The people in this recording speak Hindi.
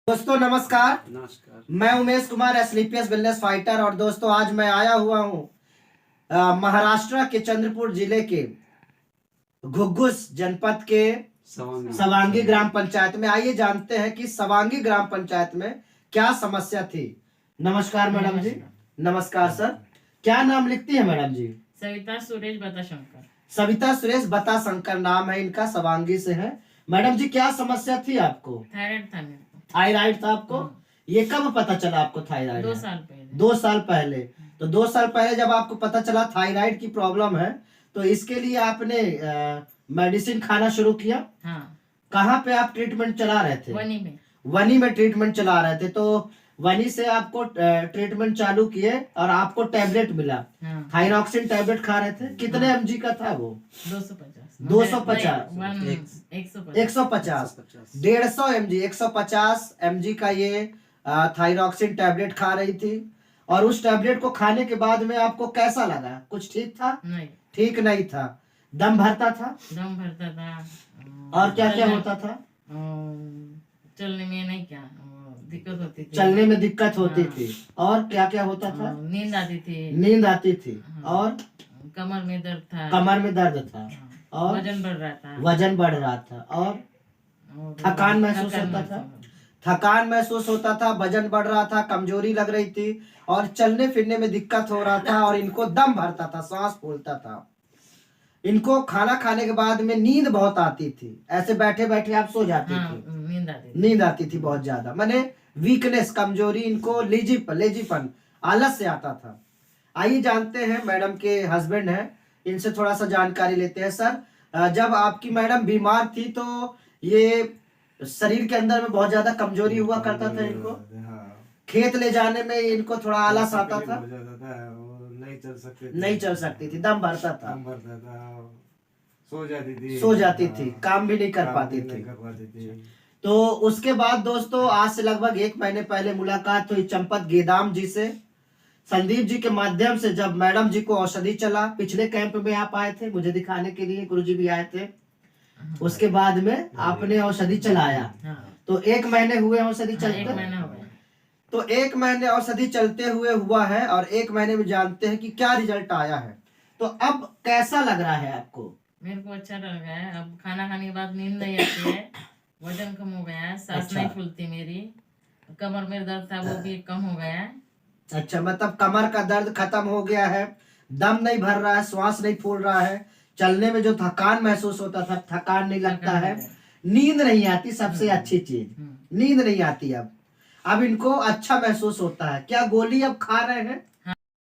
दोस्तों नमस्कार। नमस्कार। मैं उमेश कुमार एसलीपीएस वेलनेस फाइटर। और दोस्तों आज मैं आया हुआ हूँ महाराष्ट्र के चंद्रपुर जिले के घुग्गुस जनपद के सवांगी ग्राम पंचायत में। आइए जानते हैं कि सवांगी ग्राम पंचायत में क्या समस्या थी। नमस्कार मैडम जी। नमस्कार सर। क्या नाम लिखती है मैडम जी? सविता सुरेश बताशंकर। सविता सुरेश बताशंकर नाम है इनका, सवांगी से है। मैडम जी क्या समस्या थी आपको? थायराइड था मेरे को। थायराइड था आपको? ये कब पता चला आपको थायराइड? 2 साल पहले। 2 साल पहले। तो 2 साल पहले जब आपको पता चला थायराइड की प्रॉब्लम है तो इसके लिए आपने मेडिसिन खाना शुरू किया। हाँ। कहाँ पे आप ट्रीटमेंट चला रहे थे? वनी में। वनी में ट्रीटमेंट चला रहे थे। तो वनी से आपको ट्रीटमेंट चालू किए और आपको टैबलेट मिला। हाँ। थायरॉक्सिन टैबलेट खा रहे थे। कितने mg का था वो? 250 150 150 mg 150 mg का ये थायरॉक्सिन टैबलेट खा रही थी। और उस टैबलेट को खाने के बाद में आपको कैसा लगा? कुछ ठीक था? नहीं, ठीक नहीं था। दम भरता था? दम भरता था। और क्या क्या होता था? चलने में नहीं, क्या दिक्कत होती थी। चलने में दिक्कत होती हाँ। थी। और क्या क्या होता था? नींद आती थी। नींद आती थी। और कमर में दर्द था। कमर में दर्द था। और वजन बढ़ रहा था। वजन बढ़ रहा था। और थकान महसूस होता था। थकान महसूस होता था, वजन बढ़ रहा था, कमजोरी लग रही थी और चलने फिरने में दिक्कत हो रहा था। और इनको दम भरता था, सांस फूलता था। इनको खाना खाने के बाद में नींद बहुत आती थी। ऐसे बैठे बैठे आप सो जाती थी। नींद आती थी बहुत ज्यादा। माने वीकनेस, कमजोरी, इनको लेजीपन, आलस से आता था। आइए जानते हैं मैडम के हस्बैंड हैं, इनसे थोड़ा सा जानकारी लेते हैं। सर, जब आपकी मैडम बीमार थी तो ये शरीर के अंदर में बहुत ज्यादा कमजोरी हुआ करता था इनको। खेत ले जाने में इनको थोड़ा आलस आता था। नहीं चल सकती थी, दम भरता था। सो जाती थी, काम भी नहीं कर पाती थी। तो उसके बाद दोस्तों आज से लगभग 1 महीने पहले मुलाकात हुई चंपत गेदाम जी से। संदीप जी के माध्यम से जब मैडम जी को औषधि चला, पिछले कैंप में आप आए थे मुझे दिखाने के लिए, गुरुजी भी आए थे। उसके बाद में आपने औषधि चलाया। तो 1 महीने हुए औषधि चलते। 1 महीना हो गया। तो 1 महीने औषधि चलते हुए हुआ है और 1 महीने में जानते हैं कि क्या रिजल्ट आया है। तो अब कैसा लग रहा है आपको? मेरे को अच्छा लग रहा है। अब खाना खाने के बाद नींद नहीं आती है, वजन कम हो गया है, सांस नहीं फूलती मेरी, कमर में दर्द था वो भी कम हो गया है। अच्छा, मतलब कमर का दर्द खत्म हो गया है, दम नहीं भर रहा है, श्वास नहीं फूल रहा है, चलने में जो थकान महसूस होता था थकान नहीं लगता है, नींद नहीं आती। सबसे अच्छी चीज नींद नहीं आती। अब इनको अच्छा महसूस होता है। क्या गोली अब खा रहे हैं?